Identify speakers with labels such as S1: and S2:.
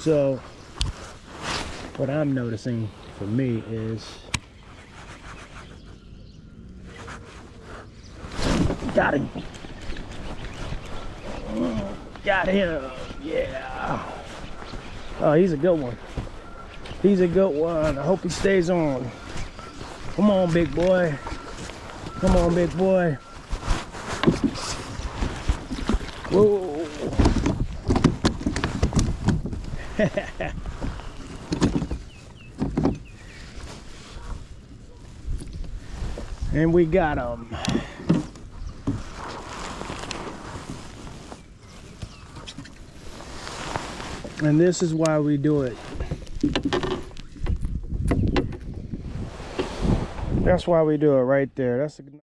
S1: So what I'm noticing for me is, got him. Got him. Yeah. Oh, he's a good one. He's a good one. I hope he stays on. Come on, big boy. Come on, big boy. Whoa. And we got him. And this is why we do it. That's why we do it right there. That's a